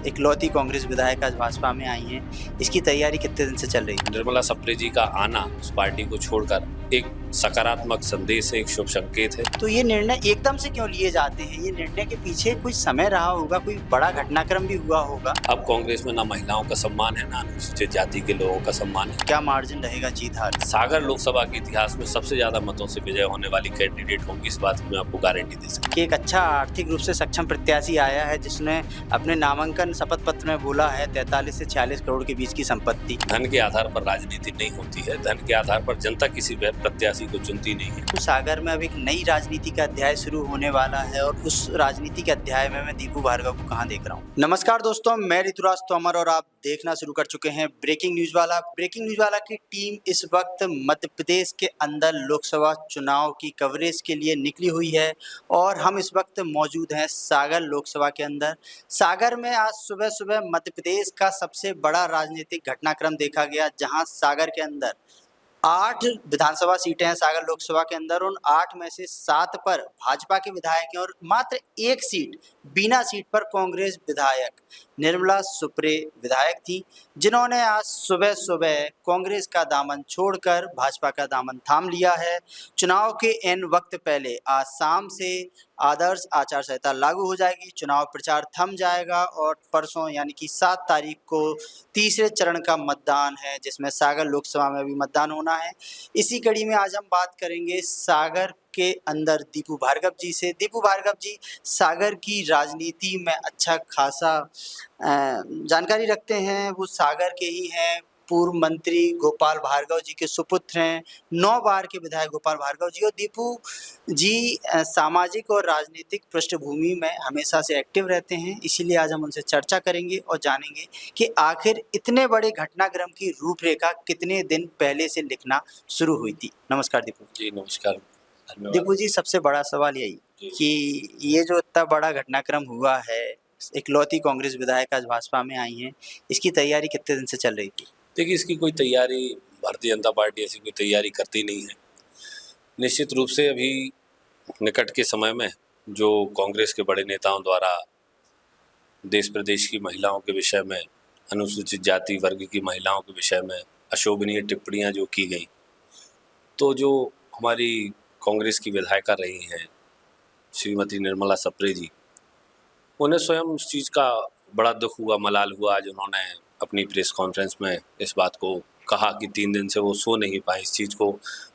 इकलौती कांग्रेस विधायक आज भाजपा में आई हैं। इसकी तैयारी कितने दिन से चल रही है? निर्मला सप्रे जी का आना उस पार्टी को छोड़कर एक सकारात्मक संदेश है, एक शुभ संकेत है। तो ये निर्णय एकदम से क्यों लिए जाते हैं? ये निर्णय के पीछे कुछ समय रहा होगा, कोई बड़ा घटनाक्रम भी हुआ होगा। अब कांग्रेस में ना महिलाओं का सम्मान है, ना अनुसूचित जाति के लोगों का सम्मान है। क्या मार्जिन रहेगा जीत हार? सागर लोकसभा के इतिहास में सबसे ज्यादा मतों से विजय होने वाली कैंडिडेट होगी, इस बात की मैं आपको गारंटी दे सकता हूं। कि एक अच्छा आर्थिक रूप से सक्षम प्रत्याशी आया है जिसने अपने नामांकन शपथ पत्र में बोला है 43 से 46 करोड़ के बीच की संपत्ति। धन के आधार पर राजनीति नहीं होती है, धन के आधार पर जनता किसी भी प्रत्याशी को चुनती नहीं है। तो सागर में अब एक नई राजनीति का अध्याय शुरू होने वाला है और उस राजनीति के अध्याय में मैं दीपू भार्गव को कहां देख रहा हूं। नमस्कार दोस्तों, मैं ऋतुराज तोमर और आप देखना शुरू कर चुके हैं ब्रेकिंग न्यूज वाला। ब्रेकिंग न्यूज वाला की टीम इस वक्त मध्य प्रदेश के अंदर लोकसभा चुनाव की कवरेज के लिए निकली हुई है और हम इस वक्त मौजूद हैं सागर लोकसभा के अंदर। सागर में आज सुबह सुबह मध्य प्रदेश का सबसे बड़ा राजनीतिक घटनाक्रम देखा गया, जहां सागर के अंदर 8 विधानसभा सीटें हैं सागर लोकसभा के अंदर। उन 8 में से 7 पर भाजपा के विधायक हैं और मात्र 1 सीट, बिना सीट पर कांग्रेस विधायक निर्मला सुप्रे विधायक थी, जिन्होंने आज सुबह सुबह कांग्रेस का दामन छोड़कर भाजपा का दामन थाम लिया है। चुनाव के एन वक्त पहले आज शाम से आदर्श आचार संहिता लागू हो जाएगी, चुनाव प्रचार थम जाएगा और परसों यानी कि 7 तारीख को तीसरे चरण का मतदान है, जिसमें सागर लोकसभा में भी मतदान होना है। इसी कड़ी में आज हम बात करेंगे सागर के अंदर दीपू भार्गव जी से। दीपू भार्गव जी सागर की राजनीति में अच्छा खासा जानकारी रखते हैं, वो सागर के ही हैं, पूर्व मंत्री गोपाल भार्गव जी के सुपुत्र हैं, 9 बार के विधायक गोपाल भार्गव जी। और दीपू जी सामाजिक और राजनीतिक पृष्ठभूमि में हमेशा से एक्टिव रहते हैं, इसीलिए आज हम उनसे चर्चा करेंगे और जानेंगे कि आखिर इतने बड़े घटनाक्रम की रूपरेखा कितने दिन पहले से लिखना शुरू हुई थी। नमस्कार दीपू जी नमस्कार, धन्यवाद। दीपू जी, सबसे बड़ा सवाल यही कि ये जो इतना बड़ा घटनाक्रम हुआ है, इकलौती कांग्रेस विधायक आज भाजपा में आई हैं, इसकी तैयारी कितने दिन से चल रही थी? देखिए, इसकी कोई तैयारी भारतीय जनता पार्टी ऐसी कोई तैयारी करती नहीं है। निश्चित रूप से अभी निकट के समय में जो कांग्रेस के बड़े नेताओं द्वारा देश प्रदेश की महिलाओं के विषय में, अनुसूचित जाति वर्ग की महिलाओं के विषय में अशोभनीय टिप्पणियां जो की गई, तो जो हमारी कांग्रेस की विधायिका रही हैं श्रीमती निर्मला सप्रे जी, उन्हें स्वयं उस चीज़ का बड़ा दुख हुआ, मलाल हुआ। आज उन्होंने अपनी प्रेस कॉन्फ्रेंस में इस बात को कहा कि 3 दिन से वो सो नहीं पाए। इस चीज़ को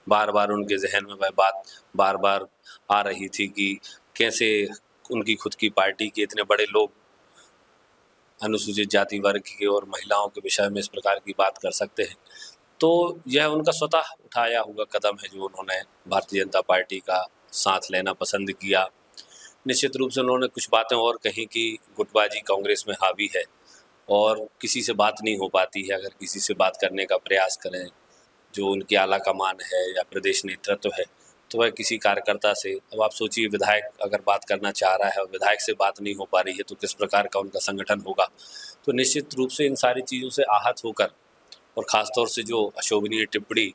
बार बार उनके जहन में वह बात बार बार आ रही थी कि कैसे उनकी खुद की पार्टी के इतने बड़े लोग अनुसूचित जाति वर्ग के और महिलाओं के विषय में इस प्रकार की बात कर सकते हैं। तो यह उनका स्वतः उठाया हुआ कदम है जो उन्होंने भारतीय जनता पार्टी का साथ लेना पसंद किया। निश्चित रूप से उन्होंने कुछ बातें और कही कि गुटबाजी कांग्रेस में हावी है और किसी से बात नहीं हो पाती है। अगर किसी से बात करने का प्रयास करें, जो उनकी आला कमान है या प्रदेश नेतृत्व है, तो वह किसी कार्यकर्ता से, अब आप सोचिए विधायक अगर बात करना चाह रहा है और विधायक से बात नहीं हो पा रही है तो किस प्रकार का उनका संगठन होगा। तो निश्चित रूप से इन सारी चीज़ों से आहत होकर और ख़ासतौर से जो अशोभनीय टिप्पणी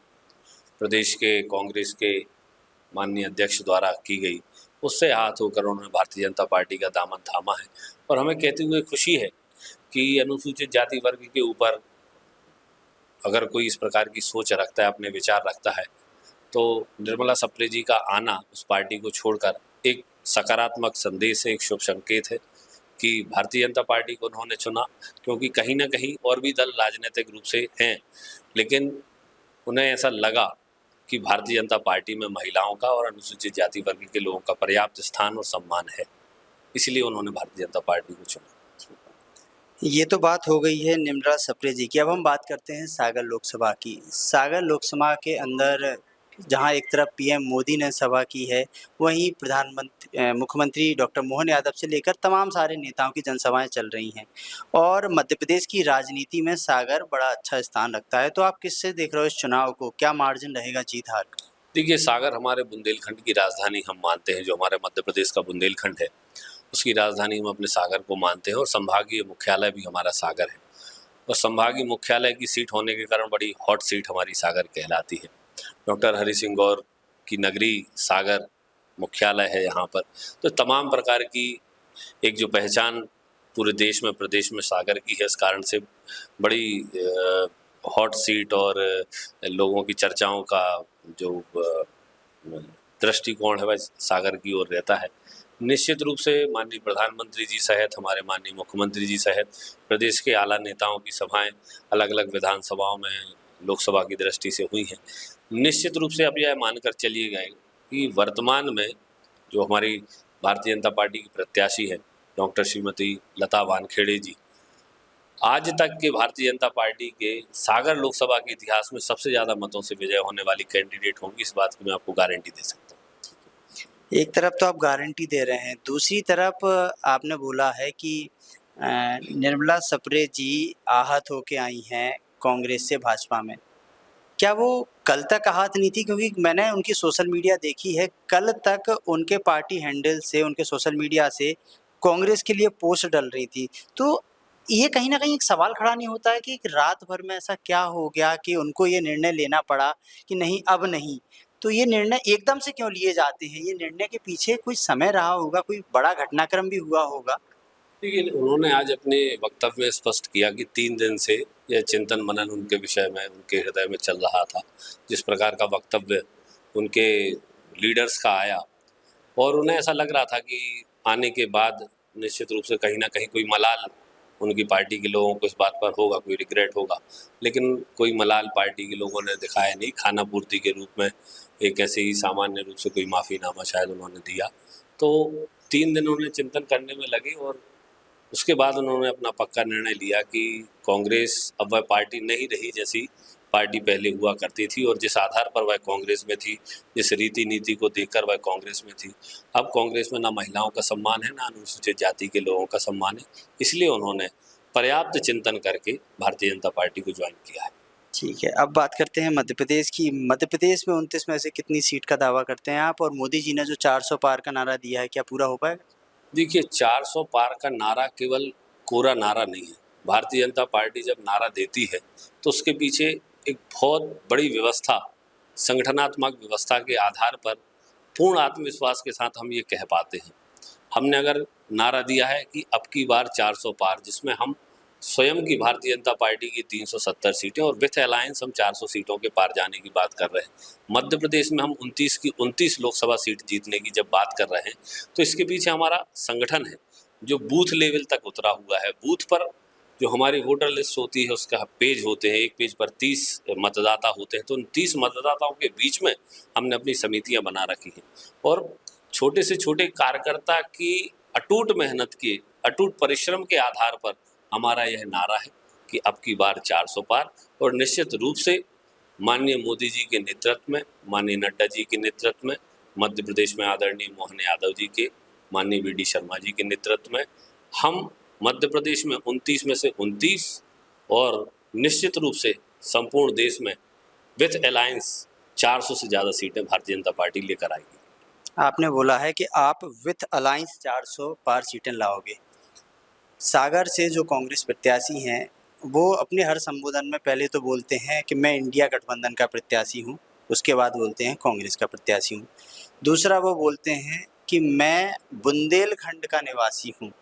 प्रदेश के कांग्रेस के माननीय अध्यक्ष द्वारा की गई, उससे आहत होकर उन्होंने भारतीय जनता पार्टी का दामन थामा है। और हमें कहते हुए खुशी है कि अनुसूचित जाति वर्ग के ऊपर अगर कोई इस प्रकार की सोच रखता है, अपने विचार रखता है, तो निर्मला सप्रे जी का आना उस पार्टी को छोड़कर एक सकारात्मक संदेश है, एक शुभ संकेत है कि भारतीय जनता पार्टी को उन्होंने चुना। क्योंकि कहीं ना कहीं और भी दल राजनीतिक रूप से हैं, लेकिन उन्हें ऐसा लगा कि भारतीय जनता पार्टी में महिलाओं का और अनुसूचित जाति वर्ग के लोगों का पर्याप्त स्थान और सम्मान है, इसलिए उन्होंने भारतीय जनता पार्टी को चुना। ये तो बात हो गई है निर्मला सप्रे जी की। अब हम बात करते हैं सागर लोकसभा की। सागर लोकसभा के अंदर जहां एक तरफ पीएम मोदी ने सभा की है, वहीं मुख्यमंत्री डॉक्टर मोहन यादव से लेकर तमाम सारे नेताओं की जनसभाएं चल रही हैं और मध्य प्रदेश की राजनीति में सागर बड़ा अच्छा स्थान रखता है। तो आप किससे देख रहे हो इस चुनाव को? क्या मार्जिन रहेगा जीत हार का? देखिए, सागर हमारे बुंदेलखंड की राजधानी हम मानते हैं, जो हमारे मध्य प्रदेश का बुंदेलखंड है उसकी राजधानी हम अपने सागर को मानते हैं और संभागीय मुख्यालय भी हमारा सागर है। और संभागीय मुख्यालय की सीट होने के कारण बड़ी हॉट सीट हमारी सागर कहलाती है। डॉक्टर हरि सिंह गौर की नगरी सागर मुख्यालय है यहाँ पर। तो तमाम प्रकार की एक जो पहचान पूरे देश में प्रदेश में सागर की है। इस कारण से बड़ी हॉट सीट और लोगों की चर्चाओं का जो दृष्टिकोण है वह सागर की ओर रहता है। निश्चित रूप से माननीय प्रधानमंत्री जी सहित हमारे माननीय मुख्यमंत्री जी सहित प्रदेश के आला नेताओं की सभाएं अलग अलग विधानसभाओं में लोकसभा की दृष्टि से हुई हैं। निश्चित रूप से अब यह मानकर चलिए गए कि वर्तमान में जो हमारी भारतीय जनता पार्टी की प्रत्याशी है डॉक्टर श्रीमती लता वानखेड़े जी, आज तक के भारतीय जनता पार्टी के सागर लोकसभा के इतिहास में सबसे ज़्यादा मतों से विजय होने वाली कैंडिडेट होंगी। इस बात की मैं आपको गारंटी दे सकता हूँ। एक तरफ तो आप गारंटी दे रहे हैं, दूसरी तरफ आपने बोला है कि निर्मला सप्रे जी आहत होके आई हैं कांग्रेस से भाजपा में। क्या वो कल तक आहत नहीं थी? क्योंकि मैंने उनकी सोशल मीडिया देखी है, कल तक उनके पार्टी हैंडल से, उनके सोशल मीडिया से कांग्रेस के लिए पोस्ट डल रही थी। तो ये कहीं न कहीं एक सवाल खड़ा नहीं होता है कि एक रात भर में ऐसा क्या हो गया कि उनको ये निर्णय लेना पड़ा कि नहीं, अब नहीं? तो ये निर्णय एकदम से क्यों लिए जाते हैं? ये निर्णय के पीछे कोई समय रहा होगा, कोई बड़ा घटनाक्रम भी हुआ होगा? लेकिन उन्होंने आज अपने वक्तव्य में स्पष्ट किया कि 3 दिन से यह चिंतन मनन उनके विषय में, उनके हृदय में चल रहा था। जिस प्रकार का वक्तव्य उनके लीडर्स का आया और उन्हें ऐसा लग रहा था कि आने के बाद निश्चित रूप से कहीं ना कहीं कोई मलाल उनकी पार्टी के लोगों को इस बात पर होगा, कोई रिग्रेट होगा, लेकिन कोई मलाल पार्टी के लोगों ने दिखाया नहीं। खाना पूर्ति के रूप में एक ऐसे ही सामान्य रूप से कोई माफ़ीनामा शायद उन्होंने दिया। तो 3 दिन उन्हें चिंतन करने में लगे और उसके बाद उन्होंने अपना पक्का निर्णय लिया कि कांग्रेस अब वह पार्टी नहीं रही जैसी पार्टी पहले हुआ करती थी और जिस आधार पर वह कांग्रेस में थी, जिस रीति नीति को देखकर वह कांग्रेस में थी। अब कांग्रेस में ना महिलाओं का सम्मान है, ना अनुसूचित जाति के लोगों का सम्मान है। इसलिए उन्होंने पर्याप्त चिंतन करके भारतीय जनता पार्टी को ज्वाइन किया है। ठीक है, अब बात करते हैं मध्य प्रदेश की। मध्य प्रदेश में 29 में से कितनी सीट का दावा करते हैं आप? और मोदी जी ने जो 400 पार का नारा दिया है, क्या पूरा हो पाएगा? देखिए, 400 पार का नारा केवल कोरा नारा नहीं है। भारतीय जनता पार्टी जब नारा देती है तो उसके पीछे एक बहुत बड़ी व्यवस्था, संगठनात्मक व्यवस्था के आधार पर पूर्ण आत्मविश्वास के साथ हम ये कह पाते हैं। हमने अगर नारा दिया है कि अब की बार 400 पार, जिसमें हम स्वयं की भारतीय जनता पार्टी की 370 सीटें और विथ अलायंस हम 400 सीटों के पार जाने की बात कर रहे हैं। मध्य प्रदेश में हम 29 की 29 लोकसभा सीट जीतने की जब बात कर रहे हैं तो इसके पीछे हमारा संगठन है जो बूथ लेवल तक उतरा हुआ है। बूथ पर जो हमारी वोटर लिस्ट होती है उसका पेज होते हैं, एक पेज पर 30 मतदाता होते हैं। तो उन 30 मतदाताओं के बीच में हमने अपनी समितियां बना रखी हैं और छोटे से छोटे कार्यकर्ता की अटूट मेहनत के, अटूट परिश्रम के आधार पर हमारा यह नारा है कि अब की बार 400 पार। और निश्चित रूप से माननीय मोदी जी के नेतृत्व में, माननीय नड्डा जी के नेतृत्व में, मध्य प्रदेश में आदरणीय मोहन यादव जी के, माननीय वी.डी. शर्मा जी के नेतृत्व में हम मध्य प्रदेश में 29 में से 29 और निश्चित रूप से संपूर्ण देश में विथ अलायंस 400 से ज़्यादा सीटें भारतीय जनता पार्टी लेकर आएगी। आपने बोला है कि आप विथ अलायंस 400 पार सीटें लाओगे। सागर से जो कांग्रेस प्रत्याशी हैं, वो अपने हर संबोधन में पहले तो बोलते हैं कि मैं इंडिया गठबंधन का प्रत्याशी हूँ, उसके बाद बोलते हैं कांग्रेस का प्रत्याशी हूँ। दूसरा वो बोलते हैं कि मैं बुंदेलखंड का निवासी हूँ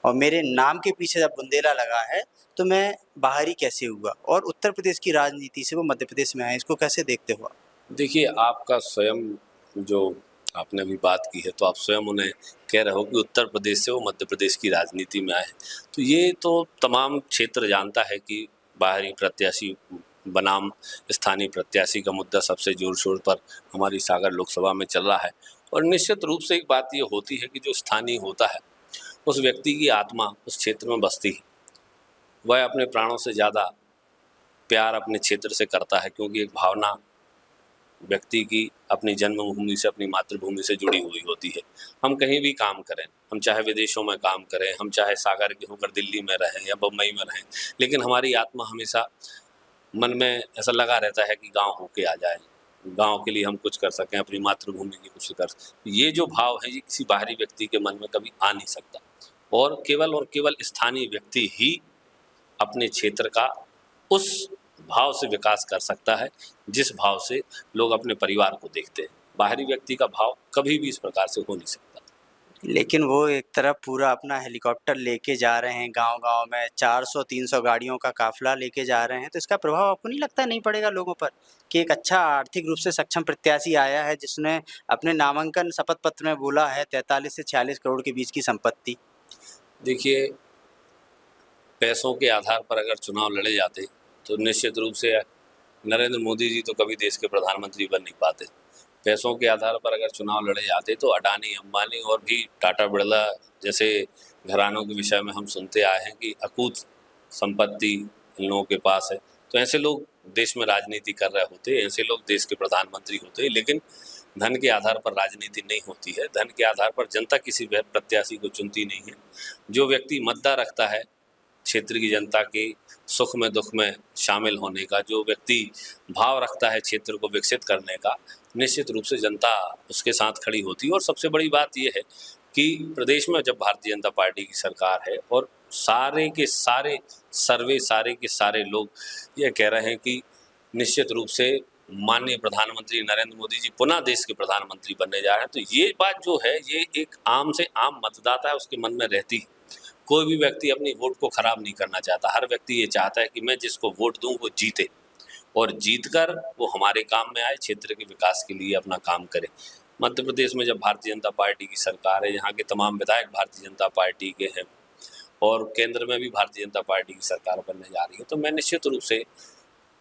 और मेरे नाम के पीछे जब बुंदेला लगा है तो मैं बाहरी कैसे हुआ, और उत्तर प्रदेश की राजनीति से वो मध्य प्रदेश में आए। इसको कैसे देखते हो आप? देखिए, आपका स्वयं जो आपने अभी बात की है तो आप स्वयं उन्हें कह रहे हो कि उत्तर प्रदेश से वो मध्य प्रदेश की राजनीति में आए। तो ये तो तमाम क्षेत्र जानता है कि बाहरी प्रत्याशी बनाम स्थानीय प्रत्याशी का मुद्दा सबसे जोर शोर पर हमारी सागर लोकसभा में चल रहा है। और निश्चित रूप से एक बात ये होती है कि जो स्थानीय होता है उस व्यक्ति की आत्मा उस क्षेत्र में बसती है। वह अपने प्राणों से ज़्यादा प्यार अपने क्षेत्र से करता है, क्योंकि एक भावना व्यक्ति की अपनी जन्मभूमि से, अपनी मातृभूमि से जुड़ी हुई होती है। हम कहीं भी काम करें, हम चाहे विदेशों में काम करें, हम चाहे सागर के होकर दिल्ली में रहें या बम्बई में रहें, लेकिन हमारी आत्मा हमेशा मन में ऐसा लगा रहता है कि गांव होके आ जाए, गांव के लिए हम कुछ कर सकें, अपनी मातृभूमि की कुछ कर सकें। ये जो भाव है ये किसी बाहरी व्यक्ति के मन में कभी आ नहीं सकता और केवल स्थानीय व्यक्ति ही अपने क्षेत्र का उस भाव से विकास कर सकता है जिस भाव से लोग अपने परिवार को देखते हैं। बाहरी व्यक्ति का भाव कभी भी इस प्रकार से हो नहीं सकता। लेकिन वो एक तरफ पूरा अपना हेलीकॉप्टर लेके जा रहे हैं गाँव-गाँव में, 400-300 गाड़ियों का काफ़िला लेके जा रहे हैं, तो इसका प्रभाव आपको नहीं लगता नहीं पड़ेगा लोगों पर? कि एक अच्छा आर्थिक रूप से सक्षम प्रत्याशी आया है जिसने अपने नामांकन शपथ पत्र में बोला है 43 से 46 करोड़ के बीच की संपत्ति। देखिए, पैसों के आधार पर अगर चुनाव लड़े जाते तो निश्चित रूप से नरेंद्र मोदी जी तो कभी देश के प्रधानमंत्री बन नहीं पाते। पैसों के आधार पर अगर चुनाव लड़े जाते तो अडानी, अंबानी और भी टाटा बिरला जैसे घरानों के विषय में हम सुनते आए हैं कि अकूत संपत्ति इन लोगों के पास है। तो ऐसे लोग देश में राजनीति कर रहे होते, ऐसे लोग देश के प्रधानमंत्री होते। लेकिन धन के आधार पर राजनीति नहीं होती है। धन के आधार पर जनता किसी भी प्रत्याशी को चुनती नहीं है। जो व्यक्ति मद्दा रखता है क्षेत्र की जनता के सुख में दुख में शामिल होने का, जो व्यक्ति भाव रखता है क्षेत्र को विकसित करने का, निश्चित रूप से जनता उसके साथ खड़ी होती है। और सबसे बड़ी बात यह है कि प्रदेश में जब भारतीय जनता पार्टी की सरकार है और सारे के सारे सर्वे, सारे के सारे लोग ये कह रहे हैं कि निश्चित रूप से माननीय प्रधानमंत्री नरेंद्र मोदी जी पुनः देश के प्रधानमंत्री बनने जा रहे हैं, तो ये बात जो है ये एक आम से आम मतदाता है उसके मन में रहती है। कोई भी व्यक्ति अपनी वोट को खराब नहीं करना चाहता। हर व्यक्ति ये चाहता है कि मैं जिसको वोट दूं वो जीते और जीतकर वो हमारे काम में आए, क्षेत्र के विकास के लिए अपना काम करे। मध्य प्रदेश में जब भारतीय जनता पार्टी की सरकार है, यहाँ के तमाम विधायक भारतीय जनता पार्टी के हैं और केंद्र में भी भारतीय जनता पार्टी की सरकार बनने जा रही है, तो मैं निश्चित रूप से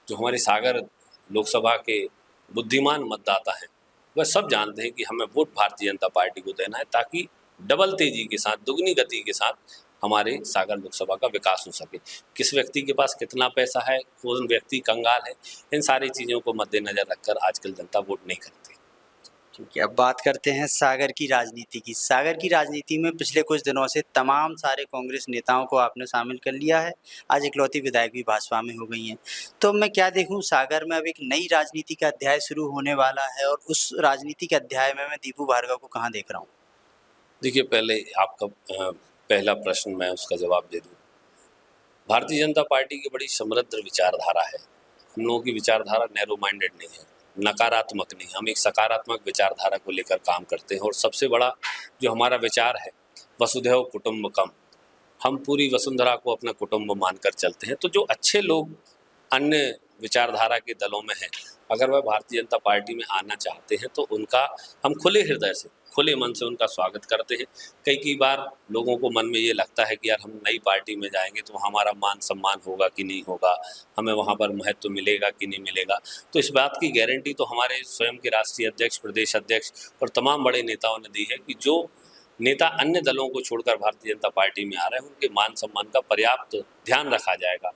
जो हमारे सागर लोकसभा के बुद्धिमान मतदाता हैं वह सब जानते हैं कि हमें वोट भारतीय जनता पार्टी को देना है ताकि डबल तेजी के साथ, दुगनी गति के साथ हमारे सागर लोकसभा का विकास हो सके। किस व्यक्ति के पास कितना पैसा है, कौन व्यक्ति कंगाल है, इन सारी चीज़ों को मद्देनज़र रखकर आजकल जनता वोट नहीं करती। ठीक है, अब बात करते हैं सागर की राजनीति की। सागर की राजनीति में पिछले कुछ दिनों से तमाम सारे कांग्रेस नेताओं को आपने शामिल कर लिया है। आज इकलौती विधायक भी भाजपा में हो गई हैं। तो मैं क्या देखूं, सागर में अब एक नई राजनीति का अध्याय शुरू होने वाला है और उस राजनीति के अध्याय में मैं दीपू भार्गव को कहाँ देख रहा हूँ? देखिए, पहले आपका पहला प्रश्न मैं उसका जवाब दे दूँ। भारतीय जनता पार्टी की बड़ी समृद्ध विचारधारा है। हम लोगों की विचारधारा नैरो माइंडेड नहीं है, नकारात्मक नहीं। हम एक सकारात्मक विचारधारा को लेकर काम करते हैं और सबसे बड़ा जो हमारा विचार है वसुधैव कुटुंबकम, हम पूरी वसुंधरा को अपना कुटुंब मानकर चलते हैं। तो जो अच्छे लोग अन्य विचारधारा के दलों में हैं, अगर वह भारतीय जनता पार्टी में आना चाहते हैं तो उनका हम खुले हृदय से, खुले मन से उनका स्वागत करते हैं। कई बार लोगों को मन में ये लगता है कि यार हम नई पार्टी में जाएंगे तो हमारा मान सम्मान होगा कि नहीं होगा, हमें वहाँ पर महत्व मिलेगा कि नहीं मिलेगा। तो इस बात की गारंटी तो हमारे स्वयं के राष्ट्रीय अध्यक्ष, प्रदेश अध्यक्ष और तमाम बड़े नेताओं ने दी है कि जो नेता अन्य दलों को छोड़कर भारतीय जनता पार्टी में आ रहे हैं उनके मान सम्मान का पर्याप्त ध्यान रखा जाएगा।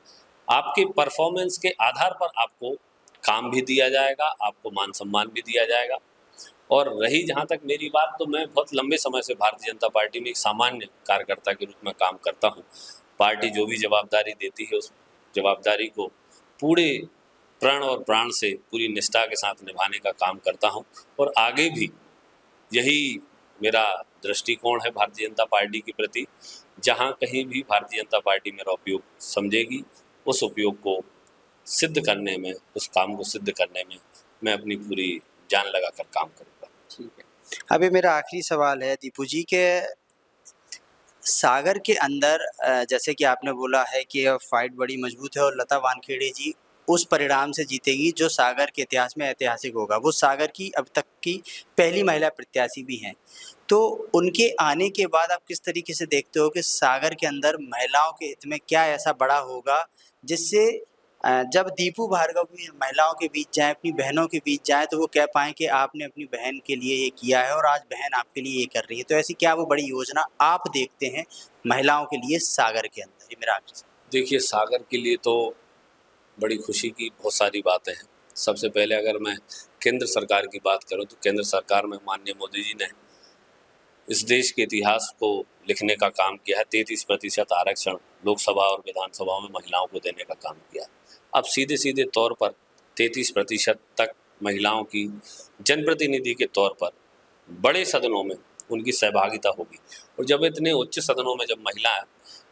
आपके परफॉर्मेंस के आधार पर आपको काम भी दिया जाएगा, आपको मान सम्मान भी दिया जाएगा। और रही जहाँ तक मेरी बात, तो मैं बहुत लंबे समय से भारतीय जनता पार्टी में एक सामान्य कार्यकर्ता के रूप में काम करता हूँ। पार्टी जो भी जवाबदारी देती है उस जवाबदारी को पूरे प्रण और प्राण से, पूरी निष्ठा के साथ निभाने का काम करता हूँ और आगे भी यही मेरा दृष्टिकोण है भारतीय जनता पार्टी के प्रति। जहाँ कहीं भी भारतीय जनता पार्टी मेरा उपयोग समझेगी, उस उपयोग को सिद्ध करने में, उस काम को सिद्ध करने में मैं अपनी पूरी जान लगाकर काम करूँगा। ठीक है, अभी मेरा आखिरी सवाल है दीपू जी के सागर के अंदर जैसे कि आपने बोला है कि फाइट बड़ी मजबूत है और लता वानखेड़े जी उस परिणाम से जीतेगी जो सागर के इतिहास में ऐतिहासिक होगा। वो सागर की अब तक की पहली महिला प्रत्याशी भी हैं। तो उनके आने के बाद आप किस तरीके से देखते हो कि सागर के अंदर महिलाओं के हित में क्या ऐसा बड़ा होगा जिससे जब दीपू भार्गव भी महिलाओं के बीच जाएँ, अपनी बहनों के बीच जाएँ, तो वो कह पाएँ कि आपने अपनी बहन के लिए ये किया है और आज बहन आपके लिए ये कर रही है। तो ऐसी क्या वो बड़ी योजना आप देखते हैं महिलाओं के लिए सागर के अंदर? ये मेरा आखिरी सवाल। देखिए, सागर के लिए तो बड़ी खुशी की बहुत सारी बातें हैं। सबसे पहले अगर मैं केंद्र सरकार की बात करूं तो केंद्र सरकार में माननीय मोदी जी ने इस देश के इतिहास को लिखने का काम किया है। 33% आरक्षण लोकसभा और विधानसभा में महिलाओं को देने का काम किया। अब सीधे सीधे तौर पर 33% तक महिलाओं की जनप्रतिनिधि के तौर पर बड़े सदनों में उनकी सहभागिता होगी। और जब इतने उच्च सदनों में जब महिलाएं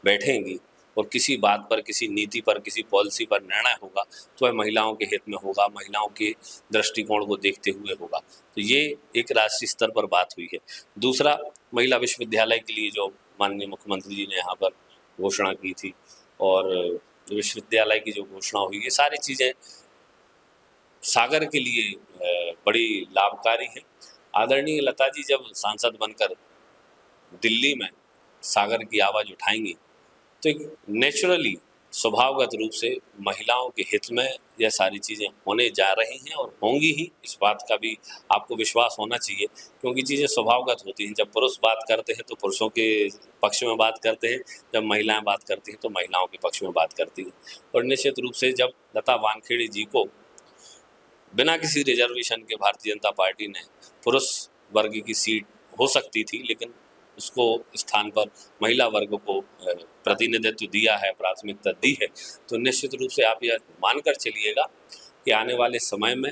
बैठेंगी और किसी बात पर, किसी नीति पर, किसी पॉलिसी पर निर्णय होगा तो वह महिलाओं के हित में होगा, महिलाओं के दृष्टिकोण को देखते हुए होगा। तो ये एक राष्ट्रीय स्तर पर बात हुई है। दूसरा, महिला विश्वविद्यालय के लिए जो माननीय मुख्यमंत्री जी ने यहाँ पर घोषणा की थी और विश्वविद्यालय की जो घोषणा हुई, ये सारी चीज़ें सागर के लिए बड़ी लाभकारी हैं। आदरणीय लता जी जब सांसद बनकर दिल्ली में सागर की आवाज़ उठाएंगी तो एक नेचुरली स्वभावगत रूप से महिलाओं के हित में यह सारी चीज़ें होने जा रही हैं और होंगी ही, इस बात का भी आपको विश्वास होना चाहिए, क्योंकि चीज़ें स्वभावगत होती हैं। जब पुरुष बात करते हैं तो पुरुषों के पक्ष में बात करते हैं, जब महिलाएं बात करती हैं तो महिलाओं के पक्ष में बात करती हैं। और निश्चित रूप से जब लता वानखेड़े जी को बिना किसी रिजर्वेशन के भारतीय जनता पार्टी ने पुरुष वर्ग की सीट हो सकती थी, लेकिन उसको स्थान पर महिला वर्ग को प्रतिनिधित्व दिया है, प्राथमिकता दी है, तो निश्चित रूप से आप यह मानकर चलिएगा कि आने वाले समय में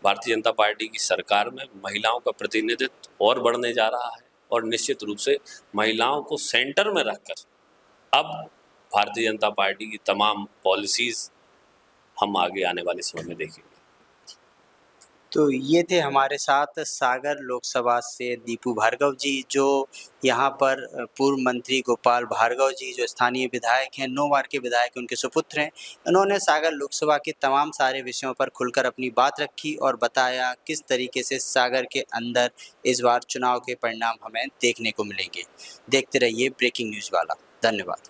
भारतीय जनता पार्टी की सरकार में महिलाओं का प्रतिनिधित्व और बढ़ने जा रहा है और निश्चित रूप से महिलाओं को सेंटर में रखकर अब भारतीय जनता पार्टी की तमाम पॉलिसीज़ हम आगे आने वाले समय में देखेंगे। तो ये थे हमारे साथ सागर लोकसभा से दीपू भार्गव जी, जो यहाँ पर पूर्व मंत्री गोपाल भार्गव जी जो स्थानीय विधायक हैं, 9 बार के विधायक उनके सुपुत्र हैं। उन्होंने सागर लोकसभा के तमाम सारे विषयों पर खुलकर अपनी बात रखी और बताया किस तरीके से सागर के अंदर इस बार चुनाव के परिणाम हमें देखने को मिलेंगे। देखते रहिए ब्रेकिंग न्यूज़ वाला। धन्यवाद।